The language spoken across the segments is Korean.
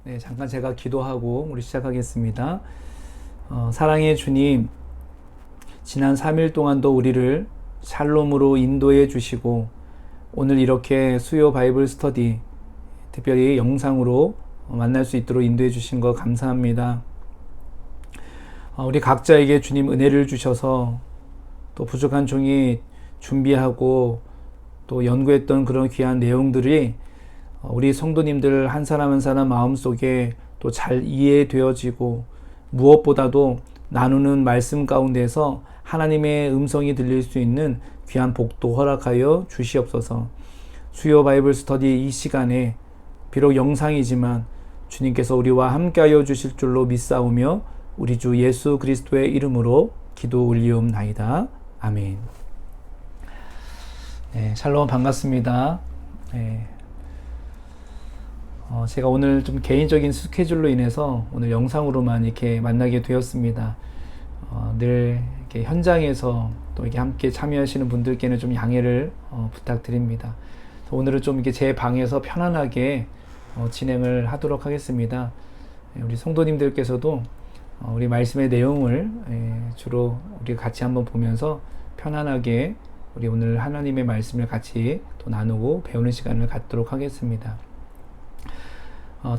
네, 잠깐 제가 기도하고 우리 시작하겠습니다. 사랑의 주님, 지난 3일 동안도 우리를 샬롬으로 인도해 주시고 오늘 이렇게 수요 바이블 스터디 특별히 영상으로 만날 수 있도록 인도해 주신 거 감사합니다. 우리 각자에게 주님 은혜를 주셔서 또 부족한 종이 준비하고 또 연구했던 그런 귀한 내용들이 우리 성도님들 한 사람 한 사람 마음속에 또 잘 이해되어지고 무엇보다도 나누는 말씀 가운데서 하나님의 음성이 들릴 수 있는 귀한 복도 허락하여 주시옵소서. 수요 바이블 스터디 이 시간에 비록 영상이지만 주님께서 우리와 함께하여 주실 줄로 믿사오며 우리 주 예수 그리스도의 이름으로 기도 올리옵나이다. 아멘. 네, 샬롬 반갑습니다. 네. 제가 오늘 좀 개인적인 스케줄로 인해서 오늘 영상으로만 이렇게 만나게 되었습니다. 늘 이렇게 현장에서 또 이렇게 함께 참여하시는 분들께는 좀 양해를 부탁드립니다. 오늘은 좀 이렇게 제 방에서 편안하게 진행을 하도록 하겠습니다. 우리 성도님들께서도 우리 말씀의 내용을 주로 우리가 같이 한번 보면서 편안하게 우리 오늘 하나님의 말씀을 같이 또 나누고 배우는 시간을 갖도록 하겠습니다.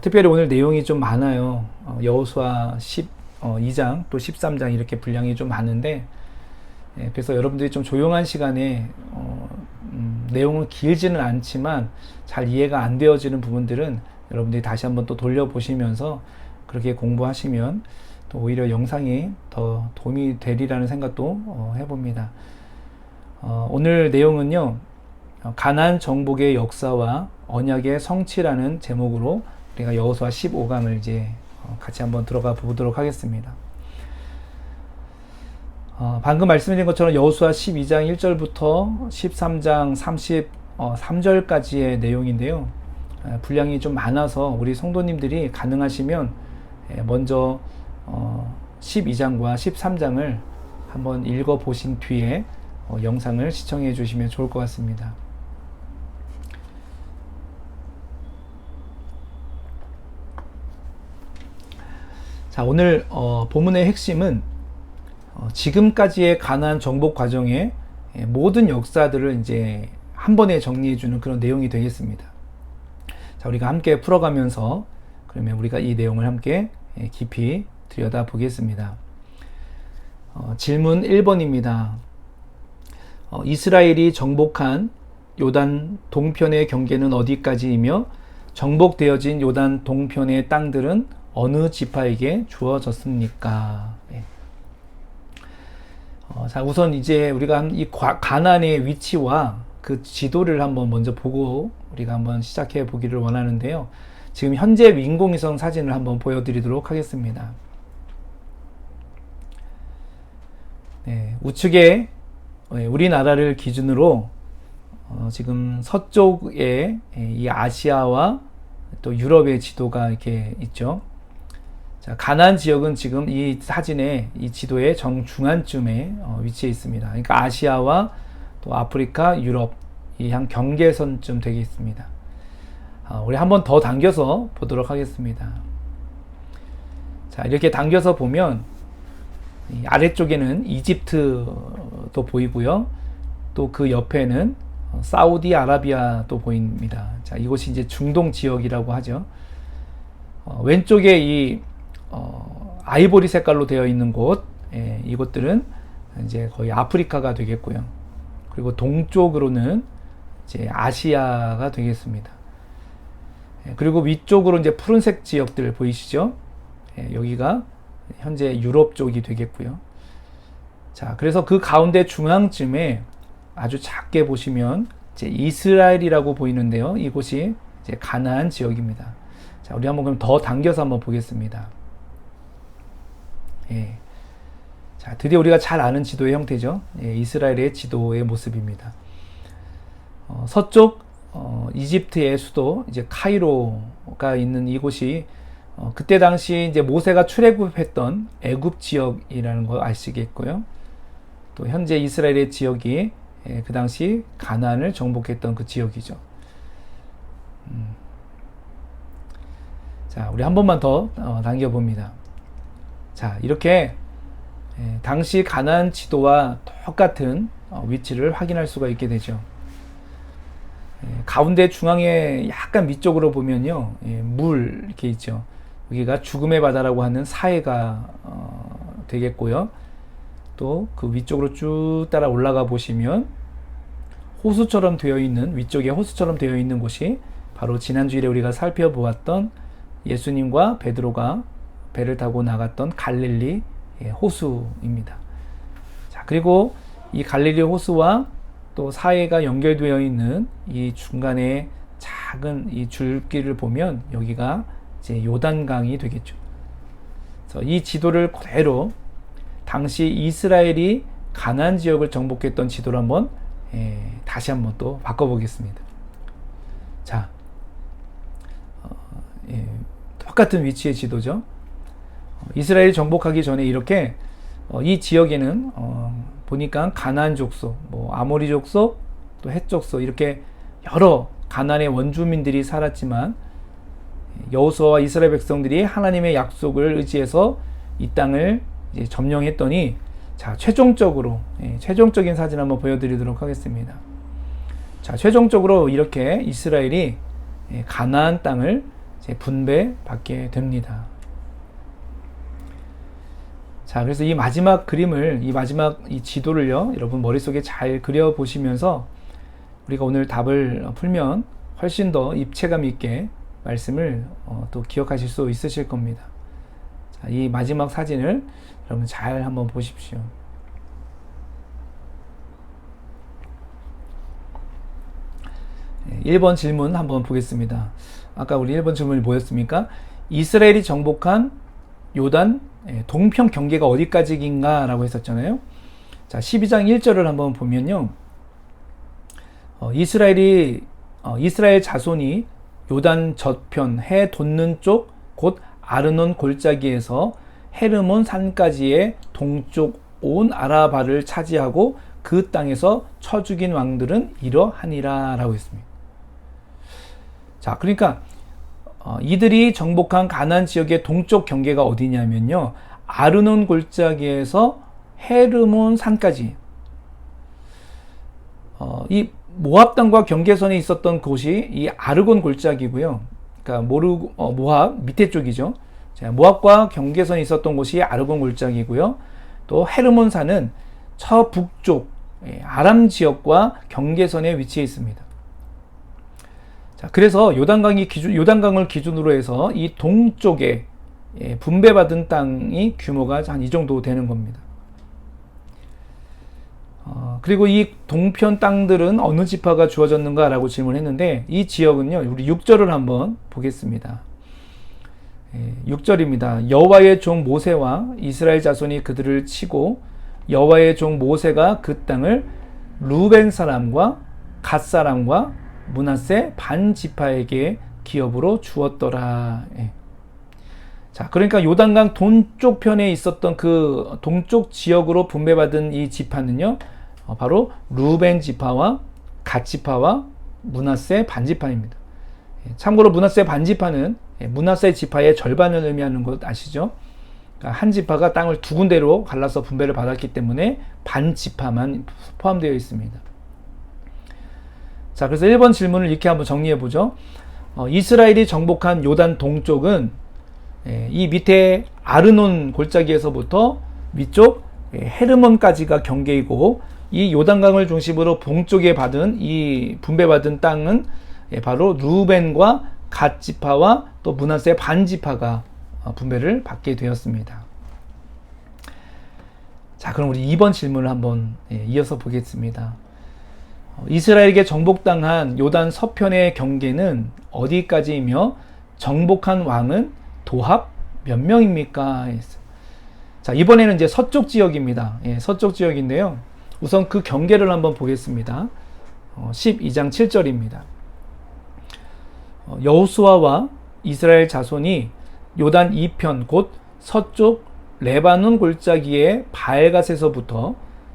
특별히 오늘 내용이 좀 많아요. 여호수아 12장 또 13장 이렇게 분량이 좀 많은데 그래서 여러분들이 좀 조용한 시간에 내용은 길지는 않지만 잘 이해가 안 되어지는 부분들은 여러분들이 다시 한번 또 돌려보시면서 그렇게 공부하시면 또 오히려 영상이 더 도움이 되리라는 생각도 해봅니다. 오늘 내용은요, 가나안 정복의 역사와 언약의 성취라는 제목으로 우리가 여호수아 15강을 이제 같이 한번 들어가 보도록 하겠습니다. 방금 말씀드린 것처럼 여호수아 12장 1절부터 13장 33절까지의 내용인데요. 분량이 좀 많아서 우리 성도님들이 가능하시면 먼저 12장과 13장을 한번 읽어보신 뒤에 영상을 시청해 주시면 좋을 것 같습니다. 자, 오늘 본문의 핵심은 지금까지의 가나안 정복 과정의 모든 역사들을 이제 한 번에 정리해 주는 그런 내용이 되겠습니다. 자, 우리가 함께 풀어가면서 그러면 우리가 이 내용을 함께 깊이 들여다 보겠습니다. 질문 1번입니다. 이스라엘이 정복한 요단 동편의 경계는 어디까지이며 정복되어진 요단 동편의 땅들은 어느 지파에게 주어졌습니까? 네. 자, 우선 이제 우리가 이 가나안의 위치와 그 지도를 한번 먼저 보고 우리가 한번 시작해 보기를 원하는데요. 지금 현재 인공위성 사진을 한번 보여드리도록 하겠습니다. 네, 우측에 우리나라를 기준으로 지금 서쪽에 이 아시아와 또 유럽의 지도가 이렇게 있죠. 자, 가나안 지역은 지금 이 사진의 이 지도의 정중앙쯤에 위치해 있습니다. 그러니까 아시아와 또 아프리카, 유럽 이 한 경계선쯤 되겠습니다. 우리 한번 더 당겨서 보도록 하겠습니다. 자, 이렇게 당겨서 보면 이 아래쪽에는 이집트도 보이고요. 또 그 옆에는 사우디아라비아도 보입니다. 자, 이곳이 이제 중동 지역이라고 하죠. 왼쪽에 이 아이보리 색깔로 되어 있는 곳, 이곳들은 이제 거의 아프리카가 되겠고요. 그리고 동쪽으로는 이제 아시아가 되겠습니다. 그리고 위쪽으로 이제 푸른색 지역들 보이시죠? 여기가 현재 유럽 쪽이 되겠고요. 자, 그래서 그 가운데 중앙쯤에 아주 작게 보시면 이제 이스라엘이라고 보이는데요. 이곳이 이제 가나안 지역입니다. 자, 우리 한번 그럼 더 당겨서 한번 보겠습니다. 예. 자, 드디어 우리가 잘 아는 지도의 형태죠. 예, 이스라엘의 지도의 모습입니다. 서쪽 이집트의 수도 이제 카이로가 있는 이곳이 그때 당시 이제 모세가 출애굽했던 애굽 지역이라는 거 아시겠고요. 또 현재 이스라엘의 지역이 그 당시 가나안을 정복했던 그 지역이죠. 자, 우리 한 번만 더 당겨봅니다. 자, 이렇게 당시 가나안 지도와 똑같은 위치를 확인할 수가 있게 되죠. 가운데 중앙에 약간 밑쪽으로 보면요, 물 이렇게 있죠. 여기가 죽음의 바다라고 하는 사해가 되겠고요. 또 그 위쪽으로 쭉 따라 올라가 보시면 호수처럼 되어 있는, 위쪽에 호수처럼 되어 있는 곳이 바로 지난주일에 우리가 살펴보았던 예수님과 베드로가 배를 타고 나갔던 갈릴리 호수입니다. 자, 그리고 이 갈릴리 호수와 또 사해가 연결되어 있는 이 중간에 작은 이 줄기를 보면 여기가 이제 요단강이 되겠죠. 그래서 이 지도를 그대로 당시 이스라엘이 가나안 지역을 정복했던 지도를 한번 다시 한번 또 바꿔보겠습니다. 자, 똑같은 위치의 지도죠. 이스라엘이 정복하기 전에 이렇게 이 지역에는 보니까 가나안 족속, 뭐 아모리 족속, 또 헷 족속 이렇게 여러 가나안의 원주민들이 살았지만 여호수아와 이스라엘 백성들이 하나님의 약속을 의지해서 이 땅을 이제 점령했더니, 자, 최종적인 사진 한번 보여드리도록 하겠습니다. 자, 최종적으로 이렇게 이스라엘이 가나안 땅을 이제 분배받게 됩니다. 자, 그래서 이 마지막 그림을, 이 지도를요, 여러분 머릿속에 잘 그려보시면서 우리가 오늘 답을 풀면 훨씬 더 입체감 있게 말씀을 또 기억하실 수 있으실 겁니다. 자, 이 마지막 사진을 여러분 잘 한번 보십시오. 네, 1번 질문 한번 보겠습니다. 아까 우리 1번 질문이 뭐였습니까? 이스라엘이 정복한 요단 동편 경계가 어디까지인가 라고 했었잖아요. 자, 12장 1절을 한번 보면요, 이스라엘 자손이 요단 저편 해 돋는 쪽 곧 아르논 골짜기에서 헤르몬 산까지의 동쪽 온 아라바를 차지하고 그 땅에서 쳐 죽인 왕들은 이러하니라 라고 했습니다. 자, 그러니까 이들이 정복한 가나안 지역의 동쪽 경계가 어디냐면요, 아르논 골짜기에서 헤르몬 산까지. 이 모압 땅과 경계선에 있었던 곳이 이 아르곤 골짜기고요. 그러니까 모압 밑에 쪽이죠. 자, 모압과 경계선에 있었던 곳이 아르곤 골짜기고요. 또 헤르몬 산은 서북쪽 아람 지역과 경계선에 위치해 있습니다. 자, 그래서 요단강을 기준으로 해서 이 동쪽에 분배받은 땅이 규모가 한 이 정도 되는 겁니다. 그리고 이 동편 땅들은 어느 지파가 주어졌는가 라고 질문했는데, 이 지역은요, 우리 6절을 한번 보겠습니다. 6절입니다. 여호와의 종 모세와 이스라엘 자손이 그들을 치고 여호와의 종 모세가 그 땅을 루벤 사람과 갓 사람과 므낫세 반 지파에게 기업으로 주었더라. 자, 그러니까 요단강 동쪽 편에 있었던 그 동쪽 지역으로 분배받은 이 지파는요, 바로 루벤 지파와 갓 지파와 므낫세 반 지파입니다. 참고로 므낫세 반 지파는 므낫세 지파의 절반을 의미하는 것 아시죠? 그러니까 한 지파가 땅을 두 군데로 갈라서 분배를 받았기 때문에 반 지파만 포함되어 있습니다. 자, 그래서 1번 질문을 이렇게 한번 정리해 보죠. 이스라엘이 정복한 요단 동쪽은 이 밑에 아르논 골짜기에서부터 위쪽 헤르몬까지가 경계이고, 이 요단강을 중심으로 동쪽에 받은 이 분배받은 땅은 바로 루벤과 갓 지파와 또 므낫세 반 지파가 분배를 받게 되었습니다. 자, 그럼 우리 2번 질문을 한번 이어서 보겠습니다. 이스라엘에게 정복당한 요단 서편의 경계는 어디까지이며 정복한 왕은 도합 몇 명입니까? 자, 이번에는 이제 서쪽 지역입니다. 서쪽 지역인데요. 우선 그 경계를 한번 보겠습니다. 12장 7절입니다. 여호수아와 이스라엘 자손이 요단 이편 곧 서쪽 레바논 골짜기의 바알갓에서부터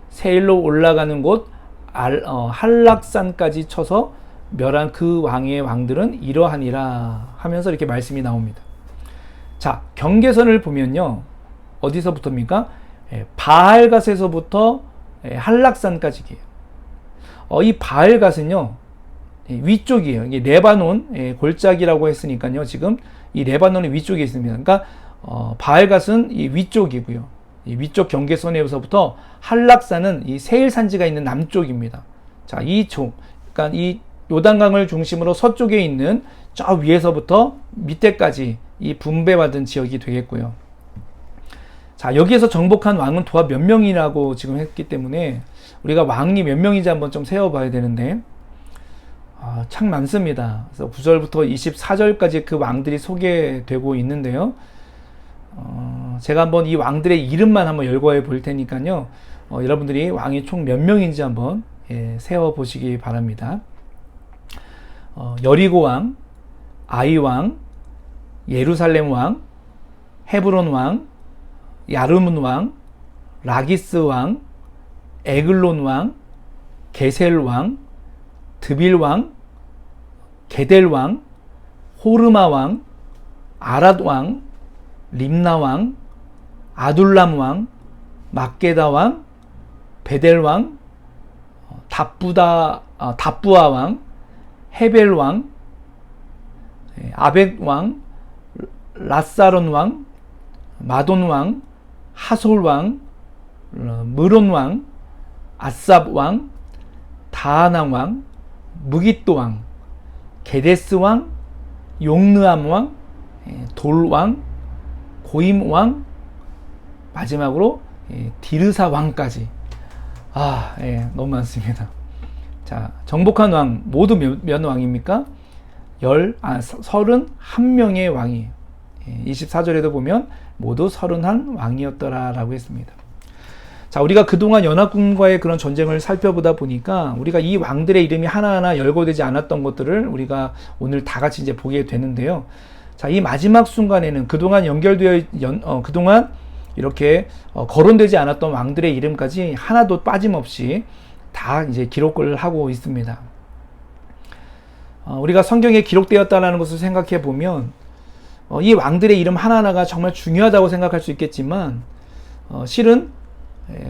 세일로 올라가는 곳 한락산까지 쳐서 멸한 그 왕의 왕들은 이러하니라 하면서 이렇게 말씀이 나옵니다. 자, 경계선을 보면요. 어디서부터입니까? 바알갓에서부터 한락산까지 해요. 이 바알갓은요. 위쪽이에요. 이게 레바논 골짜기라고 했으니까요. 지금 이 레바논의 위쪽에 있습니다. 그러니까 바알갓은 이 위쪽이고요. 이 위쪽 경계선에서부터 한락산은 이 세일산지가 있는 남쪽입니다. 자, 그러니까 이 요단강을 중심으로 서쪽에 있는 저 위에서부터 밑에까지 이 분배받은 지역이 되겠고요. 자, 여기에서 정복한 왕은 도합 몇 명이라고 지금 했기 때문에 우리가 왕이 몇 명인지 한번 좀 세어봐야 되는데, 참 많습니다. 그래서 9절부터 24절까지 그 왕들이 소개되고 있는데요. 제가 한번 이 왕들의 이름만 한번 열거해 볼 테니까요. 여러분들이 왕이 총 몇 명인지 한번 세어보시기 바랍니다. 여리고 왕, 아이 왕, 예루살렘 왕, 헤브론 왕, 야르문 왕, 라기스 왕, 에글론 왕, 게셀 왕, 드빌 왕, 게델 왕, 호르마 왕, 아랏 왕, 림나 왕, 아둘람 왕, 막게다 왕, 베델 왕, 답부아 왕, 헤벨 왕, 아벡 왕, 라사론 왕, 마돈 왕, 하솔 왕, 무론 왕, 아삽 왕, 다하낭 왕, 무깃도 왕, 게데스 왕, 용느암 왕, 돌 왕, 고임 왕, 마지막으로 디르사 왕까지. 너무 많습니다. 자, 정복한 왕 모두 몇 왕입니까? 31명의 왕이에요. 24절에도 보면 모두 31 왕이었더라 라고 했습니다. 자, 우리가 그동안 연합군과의 그런 전쟁을 살펴보다 보니까 우리가 이 왕들의 이름이 하나하나 열거되지 않았던 것들을 우리가 오늘 다 같이 이제 보게 되는데요. 자, 이 마지막 순간에는 그동안 그동안 이렇게 거론되지 않았던 왕들의 이름까지 하나도 빠짐없이 다 이제 기록을 하고 있습니다. 우리가 성경에 기록되었다는 것을 생각해 보면 이 왕들의 이름 하나하나가 정말 중요하다고 생각할 수 있겠지만 실은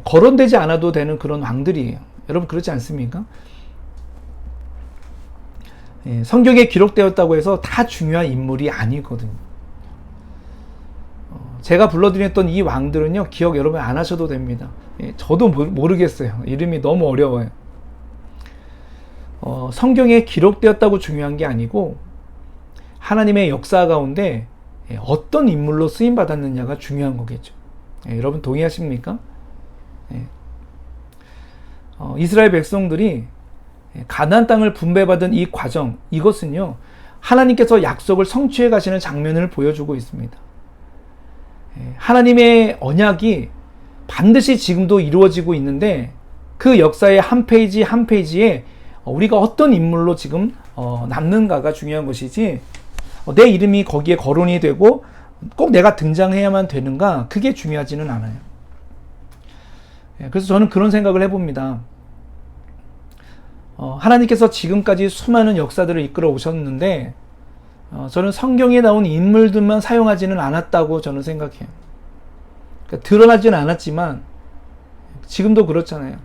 거론되지 않아도 되는 그런 왕들이에요. 여러분 그렇지 않습니까? 성경에 기록되었다고 해서 다 중요한 인물이 아니거든요. 제가 불러드렸던 이 왕들은요, 기억 여러분 안 하셔도 됩니다. 저도 모르겠어요. 이름이 너무 어려워요. 성경에 기록되었다고 중요한 게 아니고 하나님의 역사 가운데 어떤 인물로 쓰임받았느냐가 중요한 거겠죠. 여러분 동의하십니까? 이스라엘 백성들이 가나안 땅을 분배받은 이 과정, 이것은요 하나님께서 약속을 성취해 가시는 장면을 보여주고 있습니다. 하나님의 언약이 반드시 지금도 이루어지고 있는데 그 역사의 한 페이지 한 페이지에 우리가 어떤 인물로 지금 남는가가 중요한 것이지 내 이름이 거기에 거론이 되고 꼭 내가 등장해야만 되는가, 그게 중요하지는 않아요. 그래서 저는 그런 생각을 해봅니다. 하나님께서 지금까지 수많은 역사들을 이끌어 오셨는데 저는 성경에 나온 인물들만 사용하지는 않았다고 저는 생각해요. 그러니까 드러나지는 않았지만 지금도 그렇잖아요.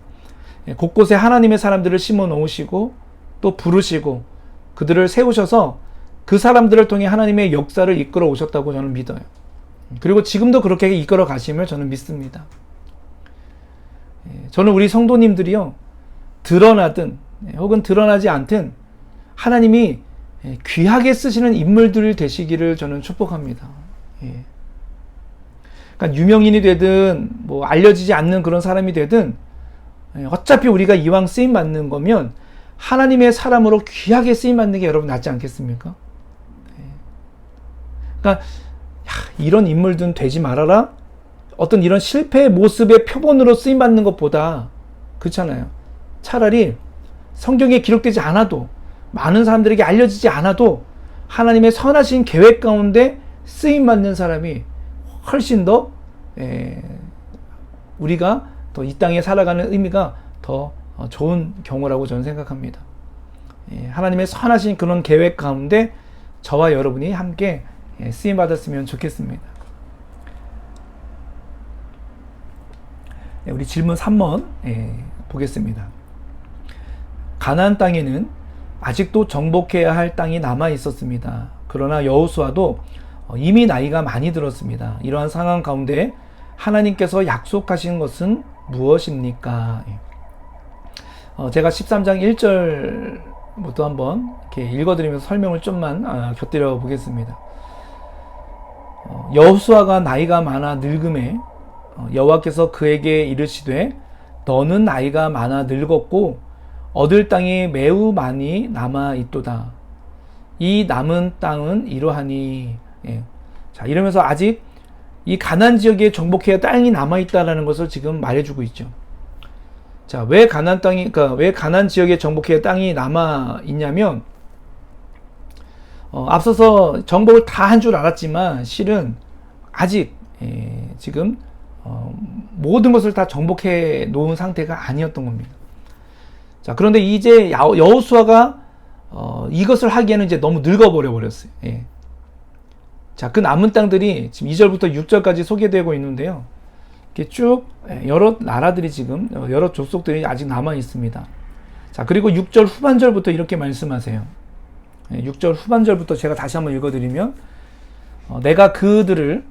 곳곳에 하나님의 사람들을 심어 놓으시고 또 부르시고 그들을 세우셔서 그 사람들을 통해 하나님의 역사를 이끌어 오셨다고 저는 믿어요. 그리고 지금도 그렇게 이끌어 가심을 저는 믿습니다. 저는 우리 성도님들이요, 드러나든 혹은 드러나지 않든 하나님이 귀하게 쓰시는 인물들 되시기를 저는 축복합니다. 그러니까 유명인이 되든 뭐 알려지지 않는 그런 사람이 되든 어차피 우리가 이왕 쓰임 받는 거면 하나님의 사람으로 귀하게 쓰임 받는 게 여러분 낫지 않겠습니까? 그러니까 이런 인물들은 되지 말아라, 어떤 이런 실패의 모습의 표본으로 쓰임 받는 것보다, 그렇잖아요. 차라리 성경에 기록되지 않아도, 많은 사람들에게 알려지지 않아도 하나님의 선하신 계획 가운데 쓰임 받는 사람이 훨씬 더 우리가 더 이 땅에 살아가는 의미가 더 좋은 경우라고 저는 생각합니다. 하나님의 선하신 그런 계획 가운데 저와 여러분이 함께 쓰임 받았으면 좋겠습니다. 우리 질문 3번 보겠습니다. 가나안 땅에는 아직도 정복해야 할 땅이 남아 있었습니다. 그러나 여호수아도 이미 나이가 많이 들었습니다. 이러한 상황 가운데 하나님께서 약속하신 것은 무엇입니까? 제가 13장 1절부터 한번 이렇게 읽어드리면서 설명을 좀만 곁들여 보겠습니다. 여호수아가 나이가 많아 늙음에 여호와께서 그에게 이르시되 너는 나이가 많아 늙었고 얻을 땅이 매우 많이 남아 있도다. 이 남은 땅은 이러하니. 자, 이러면서 아직 이 가나안 지역에 정복해야 땅이 남아 있다라는 것을 지금 말해주고 있죠. 자, 왜 가나안 지역에 정복해야 땅이 남아 있냐면 앞서서 정복을 다 한 줄 알았지만 실은 아직 지금 모든 것을 다 정복해 놓은 상태가 아니었던 겁니다. 자, 그런데 이제 여호수아가 이것을 하기에는 이제 너무 늙어버려 버렸어요. 자, 그 남은 땅들이 지금 2절부터 6절까지 소개되고 있는데요. 이렇게 쭉 여러 나라들이 지금 여러 족속들이 아직 남아 있습니다. 자, 그리고 6절 후반절부터 이렇게 말씀하세요. 6절 후반절부터 제가 다시 한번 읽어드리면 내가 그들을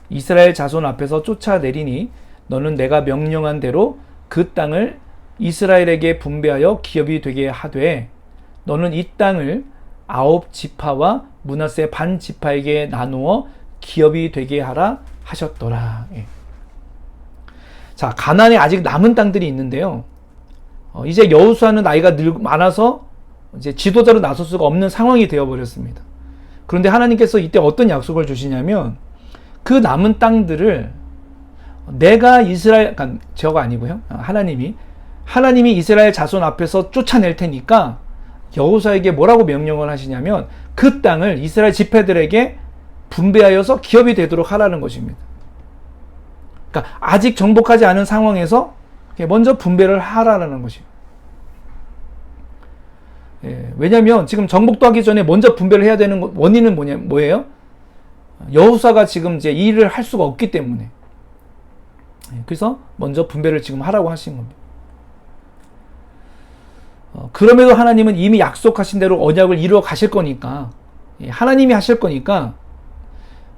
이스라엘 자손 앞에서 쫓아내리니 너는 내가 명령한 대로 그 땅을 이스라엘에게 분배하여 기업이 되게 하되 너는 이 땅을 9지파와 므낫세 반 지파에게 나누어 기업이 되게 하라 하셨더라. 자, 가나안에 아직 남은 땅들이 있는데요. 이제 여호수아는 나이가 많아서 이제 지도자로 나설 수가 없는 상황이 되어버렸습니다. 그런데 하나님께서 이때 어떤 약속을 주시냐면 그 남은 땅들을 내가 그러니까 저가 아니고요. 하나님이 이스라엘 자손 앞에서 쫓아낼 테니까 여호수아에게 뭐라고 명령을 하시냐면 그 땅을 이스라엘 지파들에게 분배하여서 기업이 되도록 하라는 것입니다. 그러니까 아직 정복하지 않은 상황에서 먼저 분배를 하라는 것이에요. 왜냐하면 지금 정복도 하기 전에 먼저 분배를 해야 되는 원인은 뭐예요? 여호수아가 지금 이제 이 일을 할 수가 없기 때문에. 그래서 먼저 분배를 지금 하라고 하신 겁니다. 그럼에도 하나님은 이미 약속하신 대로 언약을 이루어 가실 거니까, 하나님이 하실 거니까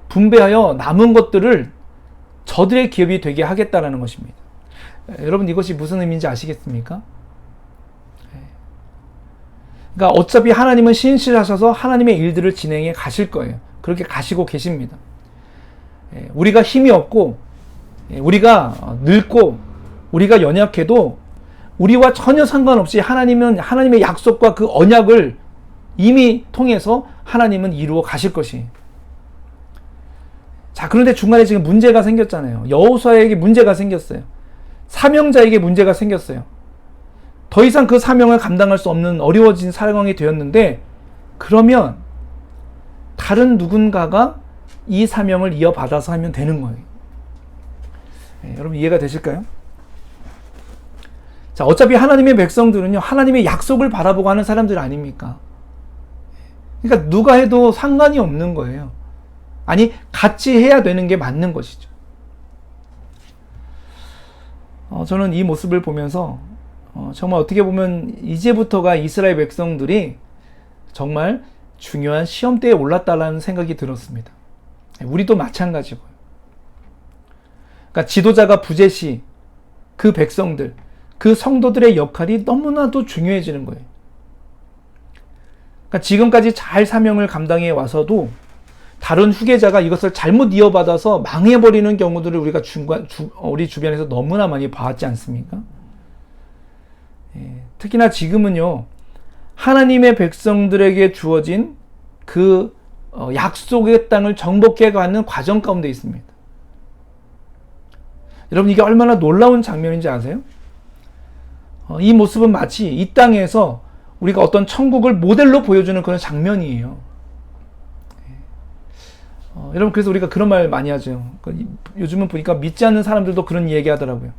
분배하여 남은 것들을 저들의 기업이 되게 하겠다라는 것입니다. 여러분, 이것이 무슨 의미인지 아시겠습니까? 그러니까 어차피 하나님은 신실하셔서 하나님의 일들을 진행해 가실 거예요. 그렇게 가시고 계십니다. 우리가 힘이 없고 우리가 늙고 우리가 연약해도 우리와 전혀 상관없이 하나님은 하나님의 약속과 그 언약을 이미 통해서 하나님은 이루어 가실 것이에요. 자, 그런데 중간에 지금 문제가 생겼잖아요. 여호수아에게 문제가 생겼어요. 사명자에게 문제가 생겼어요. 더 이상 그 사명을 감당할 수 없는 어려워진 상황이 되었는데, 그러면 다른 누군가가 이 사명을 이어받아서 하면 되는 거예요. 여러분, 이해가 되실까요? 자, 어차피 하나님의 백성들은요, 하나님의 약속을 바라보고 하는 사람들 아닙니까? 그러니까 누가 해도 상관이 없는 거예요. 아니, 같이 해야 되는 게 맞는 것이죠. 저는 이 모습을 보면서 정말 어떻게 보면 이제부터가 이스라엘 백성들이 정말 중요한 시험대에 올랐다라는 생각이 들었습니다. 우리도 마찬가지고요. 그러니까 지도자가 부재시 그 백성들, 그 성도들의 역할이 너무나도 중요해지는 거예요. 그러니까 지금까지 잘 사명을 감당해 와서도 다른 후계자가 이것을 잘못 이어받아서 망해버리는 경우들을 우리가 우리 주변에서 너무나 많이 봐왔지 않습니까? 특히나 지금은요, 하나님의 백성들에게 주어진 그 약속의 땅을 정복해 가는 과정 가운데 있습니다. 여러분, 이게 얼마나 놀라운 장면인지 아세요? 이 모습은 마치 이 땅에서 우리가 어떤 천국을 모델로 보여주는 그런 장면이에요. 여러분, 그래서 우리가 그런 말 많이 하죠. 요즘은 보니까 믿지 않는 사람들도 그런 얘기 하더라고요.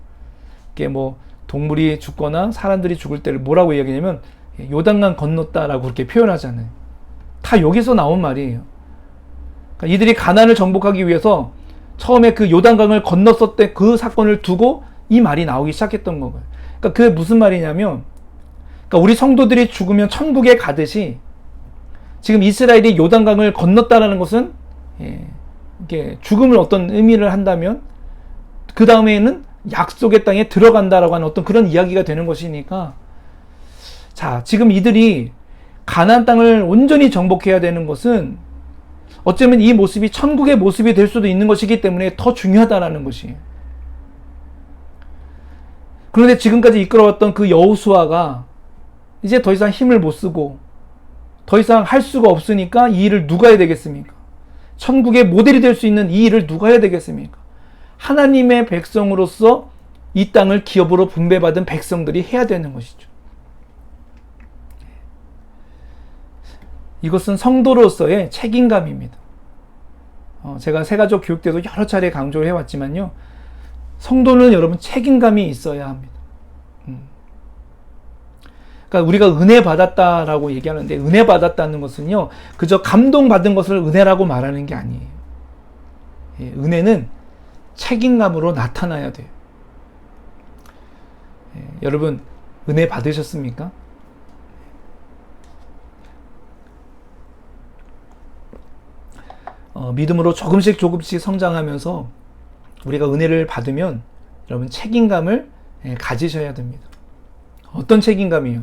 이게 뭐 동물이 죽거나 사람들이 죽을 때를 뭐라고 얘기하냐면 요단강 건넜다라고 그렇게 표현하잖아요. 다 여기서 나온 말이에요. 그러니까 이들이 가나안을 정복하기 위해서 처음에 그 요단강을 건넜었던 그 사건을 두고 이 말이 나오기 시작했던 거예요. 그러니까 그게 무슨 말이냐면, 그러니까 우리 성도들이 죽으면 천국에 가듯이 지금 이스라엘이 요단강을 건넜다라는 것은 이게 죽음을 어떤 의미를 한다면 그 다음에는 약속의 땅에 들어간다라고 하는 어떤 그런 이야기가 되는 것이니까, 자, 지금 이들이 가나안 땅을 온전히 정복해야 되는 것은 어쩌면 이 모습이 천국의 모습이 될 수도 있는 것이기 때문에 더 중요하다라는 것이에요. 그런데 지금까지 이끌어왔던 그 여호수아가 이제 더 이상 힘을 못 쓰고 더 이상 할 수가 없으니까 이 일을 누가 해야 되겠습니까? 천국의 모델이 될 수 있는 이 일을 누가 해야 되겠습니까? 하나님의 백성으로서 이 땅을 기업으로 분배받은 백성들이 해야 되는 것이죠. 이것은 성도로서의 책임감입니다. 제가 새가족 교육 때도 여러 차례 강조를 해왔지만요, 성도는 여러분 책임감이 있어야 합니다. 그러니까 우리가 은혜 받았다라고 얘기하는데, 은혜 받았다는 것은요, 그저 감동받은 것을 은혜라고 말하는 게 아니에요. 은혜는 책임감으로 나타나야 돼요. 여러분, 은혜 받으셨습니까? 믿음으로 조금씩 성장하면서 우리가 은혜를 받으면 여러분 책임감을 가지셔야 됩니다. 어떤 책임감이요?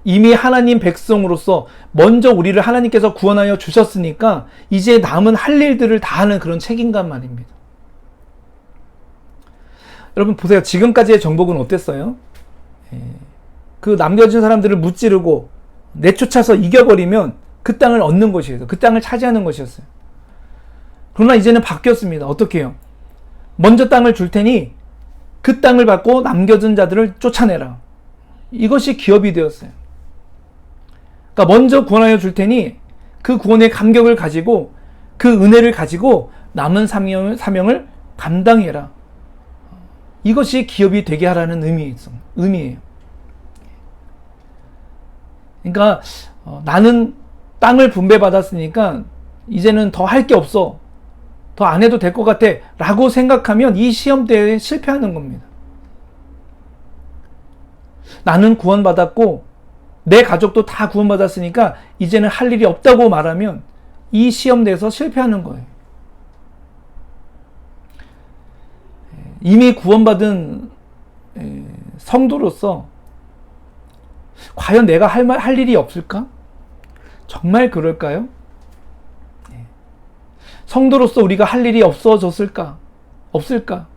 이미 하나님 백성으로서 먼저 우리를 하나님께서 구원하여 주셨으니까 이제 남은 할 일들을 다 하는 그런 책임감 말입니다. 여러분 보세요. 지금까지의 정복은 어땠어요? 그 남겨진 사람들을 무찌르고 내쫓아서 이겨버리면 그 땅을 얻는 것이었어요. 그 땅을 차지하는 것이었어요. 그러나 이제는 바뀌었습니다. 어떻게 해요? 먼저 땅을 줄 테니 그 땅을 받고 남겨진 자들을 쫓아내라. 이것이 기업이 되었어요. 그러니까 먼저 구원하여 줄 테니 그 구원의 감격을 가지고 그 은혜를 가지고 남은 사명을 감당해라. 이것이 기업이 되게 하라는 의미예요. 그러니까 나는 땅을 분배받았으니까 이제는 더 할 게 없어. 더 안 해도 될 것 같아. 라고 생각하면 이 시험대에 실패하는 겁니다. 나는 구원받았고 내 가족도 다 구원받았으니까 이제는 할 일이 없다고 말하면 이 시험대에서 실패하는 거예요. 이미 구원받은 성도로서 과연 내가 할 일이 없을까? 정말 그럴까요? 성도로서 우리가 할 일이 없어졌을까? 없을까?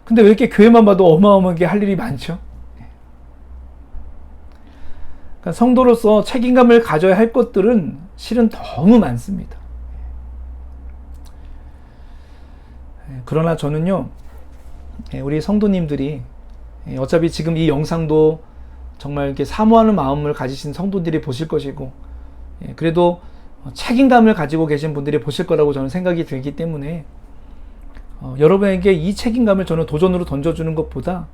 근데 왜 이렇게 교회만 봐도 어마어마하게 할 일이 많죠? 그러니까 성도로서 책임감을 가져야 할 것들은 실은 너무 많습니다. 그러나 저는요, 우리 성도님들이 어차피 지금 이 영상도 정말 이렇게 사모하는 마음을 가지신 성도들이 보실 것이고, 그래도 책임감을 가지고 계신 분들이 보실 거라고 저는 생각이 들기 때문에 여러분에게 이 책임감을 저는 도전으로 던져주는 것보다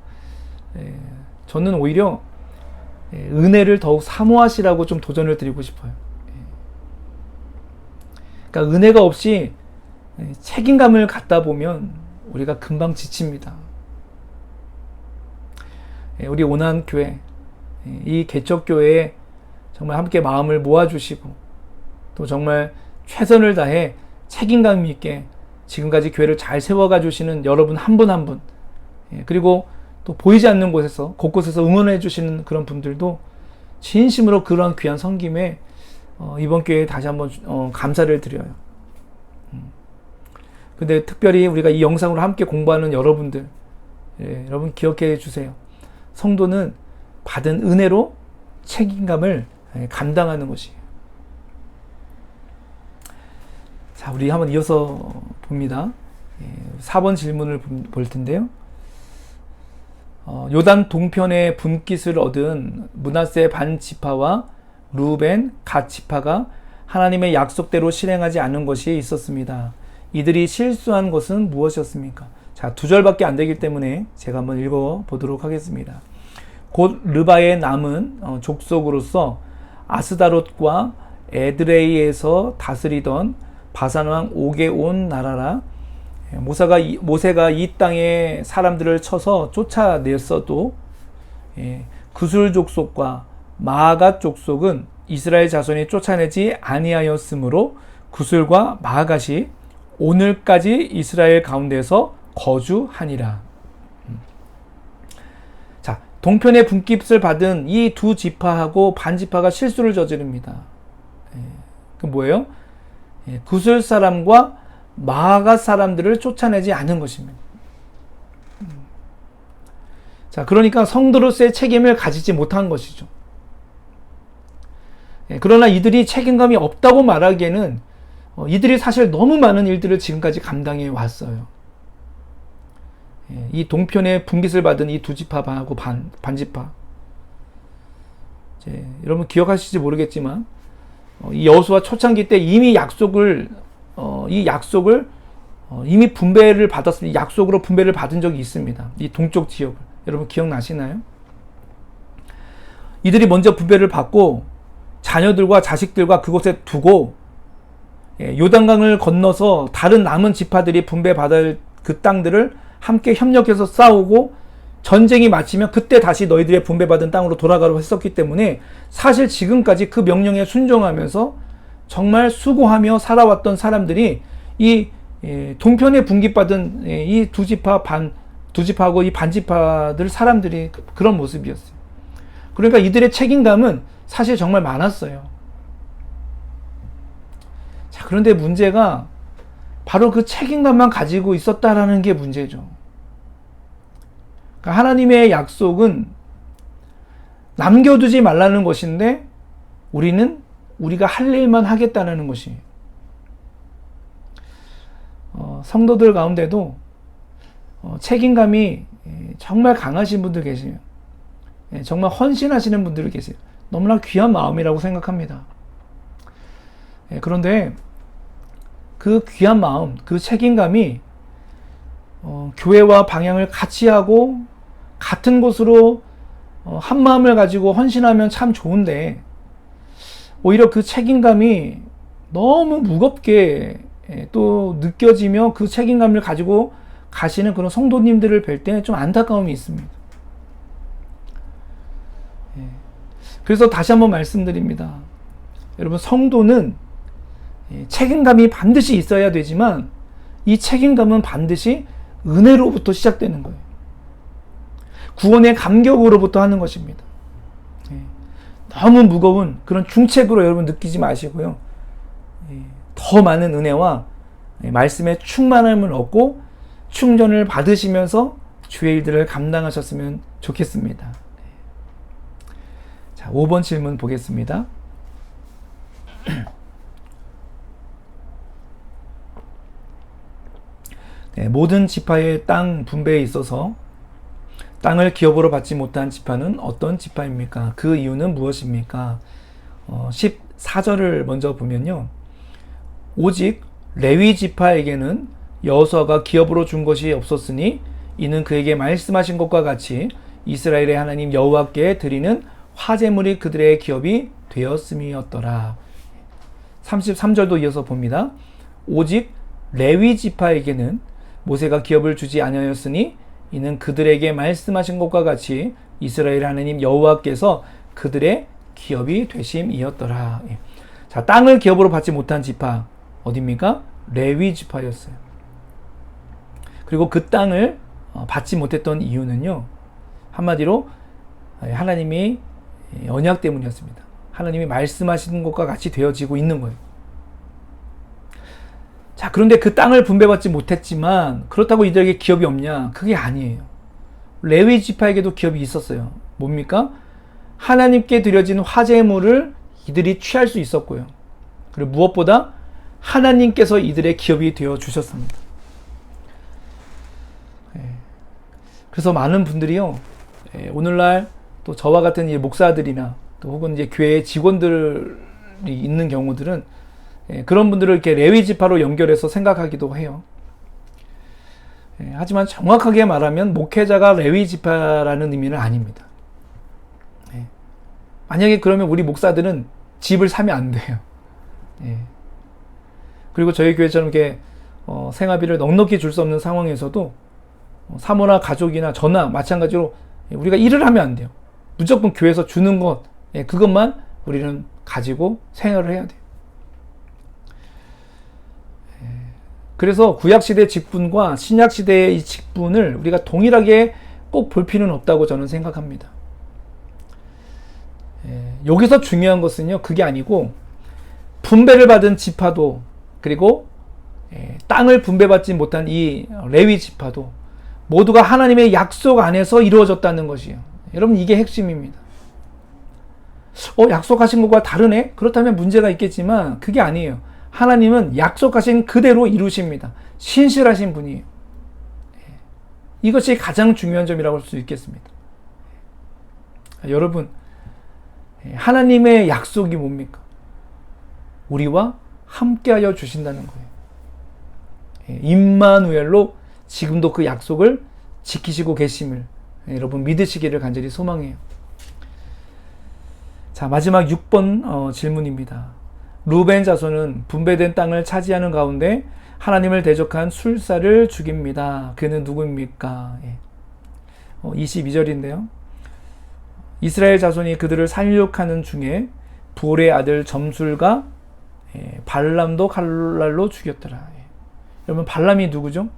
저는 오히려 은혜를 더욱 사모하시라고 좀 도전을 드리고 싶어요. 그러니까 은혜가 없이 책임감을 갖다 보면 우리가 금방 지칩니다. 우리 오난교회, 이 개척교회에 정말 함께 마음을 모아주시고 또 정말 최선을 다해 책임감 있게 지금까지 교회를 잘 세워가 주시는 여러분 한 분 한 분, 그리고 또 보이지 않는 곳에서 곳곳에서 응원해 주시는 그런 분들도 진심으로 그런 귀한 섬김에 이번 기회에 다시 한번 감사를 드려요. 근데 특별히 우리가 이 영상으로 함께 공부하는 여러분들, 여러분 기억해 주세요. 성도는 받은 은혜로 책임감을 감당하는 것이에요. 자, 우리 한번 이어서 봅니다. 4번 질문을 볼 텐데요. 요단 동편의 분깃을 얻은 므낫세 반 지파와 루벤 갓 지파가 하나님의 약속대로 실행하지 않은 것이 있었습니다. 이들이 실수한 것은 무엇이었습니까? 자, 2절밖에 안 되기 때문에 제가 한번 읽어 보도록 하겠습니다. 곧 르바의 남은 족속으로서 아스다롯과 에드레이에서 다스리던 바산왕 옥에 온 나라라. 모세가 이 땅에 사람들을 쳐서 쫓아냈어도 구술 족속과 마아갓 족속은 이스라엘 자손이 쫓아내지 아니하였으므로 구술과 마아갓이 오늘까지 이스라엘 가운데서 거주하니라. 자, 동편의 분깃을 받은 이 두 지파하고 반지파가 실수를 저지릅니다. 그 뭐예요? 구술 사람과 마아갓 사람들을 쫓아내지 않은 것입니다. 자, 그러니까 성도로서의 책임을 가지지 못한 것이죠. 그러나 이들이 책임감이 없다고 말하기에는 이들이 사실 너무 많은 일들을 지금까지 감당해 왔어요. 이 동편의 분깃을 받은 이 두 지파하고 반지파. 여러분 기억하실지 모르겠지만 이 여호수아 초창기 때 이미 이미 분배를 받았습니다. 약속으로 분배를 받은 적이 있습니다. 이 동쪽 지역을. 여러분 기억나시나요? 이들이 먼저 분배를 받고 자녀들과 자식들과 그곳에 두고 요단강을 건너서 다른 남은 지파들이 분배받을 그 땅들을 함께 협력해서 싸우고 전쟁이 마치면 그때 다시 너희들의 분배받은 땅으로 돌아가라고 했었기 때문에 사실 지금까지 그 명령에 순종하면서 정말 수고하며 살아왔던 사람들이 이 동편에 분깃받은 이 두 지파하고 이 반지파들 사람들이 그런 모습이었어요. 그러니까 이들의 책임감은 사실 정말 많았어요. 자, 그런데 문제가 바로 그 책임감만 가지고 있었다라는 게 문제죠. 그러니까 하나님의 약속은 남겨두지 말라는 것인데 우리가 할 일만 하겠다는 것이. 성도들 가운데도 책임감이 정말 강하신 분들 계세요. 정말 헌신하시는 분들이 계세요. 너무나 귀한 마음이라고 생각합니다. 그런데 그 귀한 마음, 그 책임감이 교회와 방향을 같이 하고 같은 곳으로 한 마음을 가지고 헌신하면 참 좋은데 오히려 그 책임감이 너무 무겁게 또 느껴지며 그 책임감을 가지고 가시는 그런 성도님들을 뵐 때 좀 안타까움이 있습니다. 그래서 다시 한번 말씀드립니다. 여러분, 성도는 책임감이 반드시 있어야 되지만 이 책임감은 반드시 은혜로부터 시작되는 거예요. 구원의 감격으로부터 하는 것입니다. 너무 무거운 그런 중책으로 여러분 느끼지 마시고요. 더 많은 은혜와 말씀의 충만함을 얻고 충전을 받으시면서 주의 일들을 감당하셨으면 좋겠습니다. 자, 5번 질문 보겠습니다. 모든 지파의 땅 분배에 있어서 땅을 기업으로 받지 못한 지파는 어떤 지파입니까? 그 이유는 무엇입니까? 14절을 먼저 보면요. 오직 레위 지파에게는 여호수아가 기업으로 준 것이 없었으니 이는 그에게 말씀하신 것과 같이 이스라엘의 하나님 여호와께 드리는 화제물이 그들의 기업이 되었음이었더라. 33절도 이어서 봅니다. 오직 레위 지파에게는 모세가 기업을 주지 아니하였으니 이는 그들에게 말씀하신 것과 같이 이스라엘 하나님 여호와께서 그들의 기업이 되심이었더라. 자, 땅을 기업으로 받지 못한 지파 어디입니까? 레위 지파였어요. 그리고 그 땅을 받지 못했던 이유는요, 한마디로 하나님이 언약 때문이었습니다. 하나님이 말씀하시는 것과 같이 되어지고 있는 거예요. 자, 그런데 그 땅을 분배받지 못했지만 그렇다고 이들에게 기업이 없냐? 그게 아니에요. 레위 지파에게도 기업이 있었어요. 뭡니까? 하나님께 드려진 화제물을 이들이 취할 수 있었고요. 그리고 무엇보다 하나님께서 이들의 기업이 되어 주셨습니다. 그래서 많은 분들이요, 오늘날 또 저와 같은 목사들이나 또 혹은 이제 교회 직원들이 있는 경우들은 그런 분들을 이렇게 레위 지파로 연결해서 생각하기도 해요. 하지만 정확하게 말하면 목회자가 레위 지파라는 의미는 아닙니다. 만약에 그러면 우리 목사들은 집을 사면 안 돼요. 예. 그리고 저희 교회처럼 이렇게 생활비를 넉넉히 줄 수 없는 상황에서도 사모나 가족이나 저나 마찬가지로 우리가 일을 하면 안 돼요. 무조건 교회에서 주는 것, 그것만 우리는 가지고 생활을 해야 돼요. 그래서 구약시대 직분과 신약시대의 이 직분을 우리가 동일하게 꼭 볼 필요는 없다고 저는 생각합니다. 여기서 중요한 것은요, 그게 아니고 분배를 받은 지파도, 그리고 땅을 분배받지 못한 이 레위 지파도 모두가 하나님의 약속 안에서 이루어졌다는 것이에요. 여러분, 이게 핵심입니다. 약속하신 것과 다르네? 그렇다면 문제가 있겠지만 그게 아니에요. 하나님은 약속하신 그대로 이루십니다. 신실하신 분이에요. 이것이 가장 중요한 점이라고 할 수 있겠습니다. 여러분, 하나님의 약속이 뭡니까? 우리와 함께하여 주신다는 거예요. 임마누엘로 지금도 그 약속을 지키시고 계심을 여러분 믿으시기를 간절히 소망해요. 자, 마지막 6번 질문입니다. 루벤 자손은 분배된 땅을 차지하는 가운데 하나님을 대적한 술사를 죽입니다. 그는 누구입니까? 22절인데요. 이스라엘 자손이 그들을 살육하는 중에 볼의 아들 점술과 발람도 칼날로 죽였더라. 여러분, 발람이 누구죠?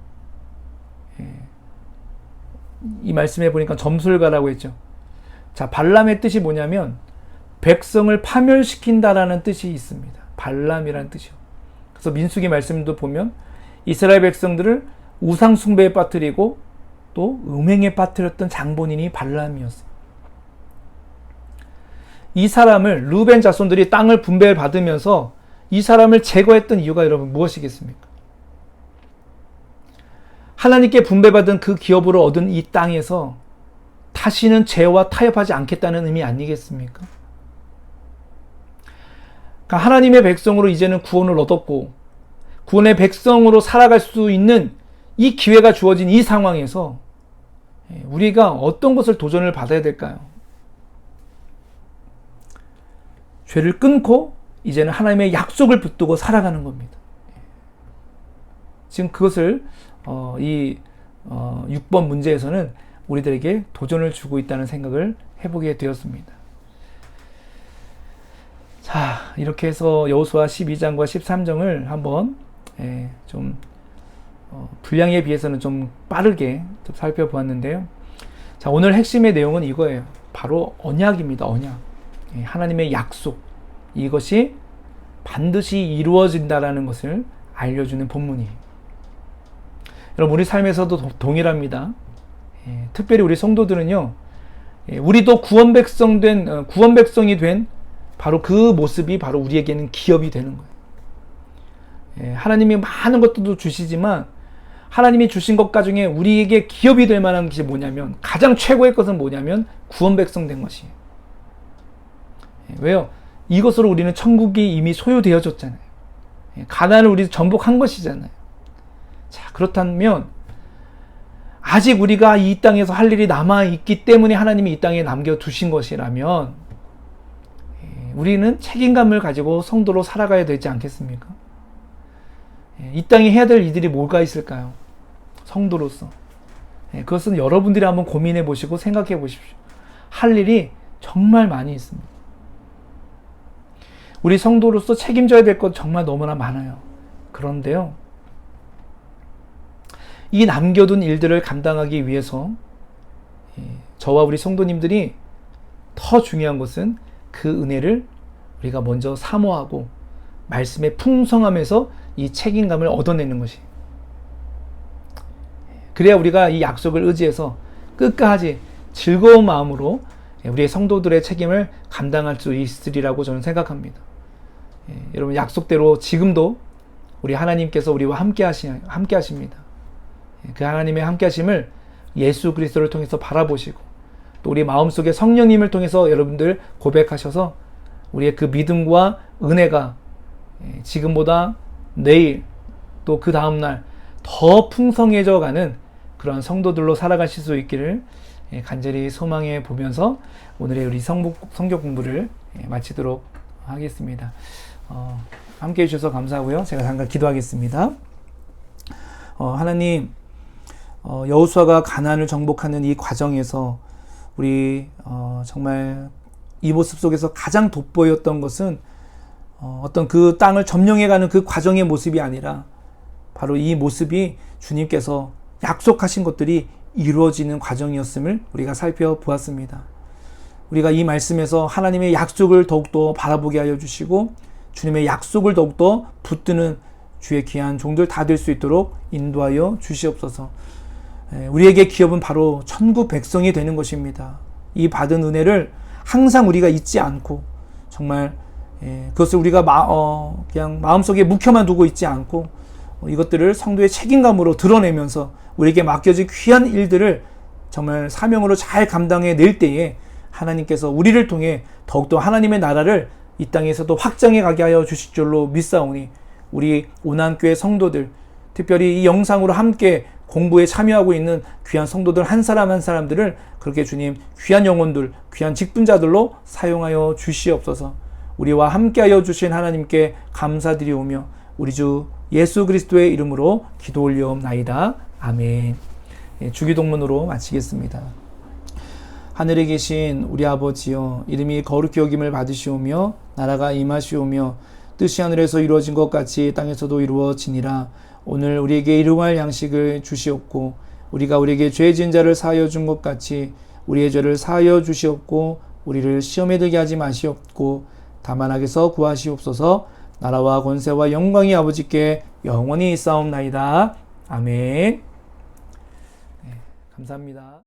이 말씀에 보니까 점술가라고 했죠. 자, 발람의 뜻이 뭐냐면 백성을 파멸시킨다라는 뜻이 있습니다. 발람이라는 뜻이요. 그래서 민수기 말씀도 보면 이스라엘 백성들을 우상 숭배에 빠뜨리고 또 음행에 빠뜨렸던 장본인이 발람이었어요. 이 사람을 루벤 자손들이 땅을 분배받으면서 이 사람을 제거했던 이유가 여러분 무엇이겠습니까? 하나님께 분배받은 그 기업으로 얻은 이 땅에서 다시는 죄와 타협하지 않겠다는 의미 아니겠습니까? 그러니까 하나님의 백성으로 이제는 구원을 얻었고 구원의 백성으로 살아갈 수 있는 이 기회가 주어진 이 상황에서 우리가 어떤 것을 도전을 받아야 될까요? 죄를 끊고 이제는 하나님의 약속을 붙들고 살아가는 겁니다. 지금 그것을 이 6번 문제에서는 우리들에게 도전을 주고 있다는 생각을 해보게 되었습니다. 자, 이렇게 해서 여호수아 12장과 13장을 한번 좀 분량에 비해서는 좀 빠르게 좀 살펴보았는데요. 자, 오늘 핵심의 내용은 이거예요. 바로 언약입니다. 언약. 하나님의 약속. 이것이 반드시 이루어진다라는 것을 알려주는 본문이에요. 여러분, 우리 삶에서도 동일합니다. 특별히 우리 성도들은요, 우리도 구원 백성이 된 바로 그 모습이 바로 우리에게는 기업이 되는 거예요. 하나님이 많은 것들도 주시지만 하나님이 주신 것 가중에 우리에게 기업이 될 만한 것이 뭐냐면, 가장 최고의 것은 뭐냐면 구원 백성 된 것이에요. 왜요? 이것으로 우리는 천국이 이미 소유되어졌잖아요. 가나안을 우리 정복한 것이잖아요. 자, 그렇다면 아직 우리가 이 땅에서 할 일이 남아있기 때문에 하나님이 이 땅에 남겨두신 것이라면 우리는 책임감을 가지고 성도로 살아가야 되지 않겠습니까? 이 땅에 해야 될 일들이 뭐가 있을까요? 성도로서. 그것은 여러분들이 한번 고민해 보시고 생각해 보십시오. 할 일이 정말 많이 있습니다. 우리 성도로서 책임져야 될 것 정말 너무나 많아요. 그런데요, 이 남겨둔 일들을 감당하기 위해서 저와 우리 성도님들이 더 중요한 것은 그 은혜를 우리가 먼저 사모하고 말씀에 풍성함에서 이 책임감을 얻어내는 것이, 그래야 우리가 이 약속을 의지해서 끝까지 즐거운 마음으로 우리의 성도들의 책임을 감당할 수 있으리라고 저는 생각합니다. 여러분, 약속대로 지금도 우리 하나님께서 우리와 함께 하십니다. 그 하나님의 함께 하심을 예수 그리스도를 통해서 바라보시고 또 우리 마음속에 성령님을 통해서 여러분들 고백하셔서 우리의 그 믿음과 은혜가 지금보다 내일 또 그 다음날 더 풍성해져 가는 그런 성도들로 살아가실 수 있기를 간절히 소망해 보면서 오늘의 우리 성경 공부를 마치도록 하겠습니다. 함께 해주셔서 감사하고요. 제가 잠깐 기도하겠습니다. 하나님, 여호수아가 가나안을 정복하는 이 과정에서 우리 정말 이 모습 속에서 가장 돋보였던 것은 어떤 그 땅을 점령해가는 그 과정의 모습이 아니라 바로 이 모습이 주님께서 약속하신 것들이 이루어지는 과정이었음을 우리가 살펴보았습니다. 우리가 이 말씀에서 하나님의 약속을 더욱더 바라보게 하여 주시고 주님의 약속을 더욱더 붙드는 주의 귀한 종들 다 될 수 있도록 인도하여 주시옵소서. 우리에게 기업은 바로 천국 백성이 되는 것입니다. 이 받은 은혜를 항상 우리가 잊지 않고 정말 그것을 우리가 그냥 마음속에 묵혀만 두고 있지 않고 이것들을 성도의 책임감으로 드러내면서 우리에게 맡겨진 귀한 일들을 정말 사명으로 잘 감당해 낼 때에 하나님께서 우리를 통해 더욱더 하나님의 나라를 이 땅에서도 확장해 가게 하여 주실 줄로 믿사오니 우리 오난교회 성도들, 특별히 이 영상으로 함께 공부에 참여하고 있는 귀한 성도들 한 사람 한 사람들을 그렇게 주님 귀한 영혼들, 귀한 직분자들로 사용하여 주시옵소서. 우리와 함께하여 주신 하나님께 감사드리오며 우리 주 예수 그리스도의 이름으로 기도 올려옵나이다. 아멘. 주기도문으로 마치겠습니다. 하늘에 계신 우리 아버지여, 이름이 거룩히 여김을 받으시오며 나라가 임하시오며 뜻이 하늘에서 이루어진 것 같이 땅에서도 이루어지니라. 오늘 우리에게 일용할 양식을 주시옵고 우리가 우리에게 죄 지은 자를 사하여 준 것 같이 우리의 죄를 사하여 주시옵고 우리를 시험에 들게 하지 마시옵고 다만 악에서 구하시옵소서. 나라와 권세와 영광이 아버지께 영원히 있사옵나이다. 아멘. 감사합니다.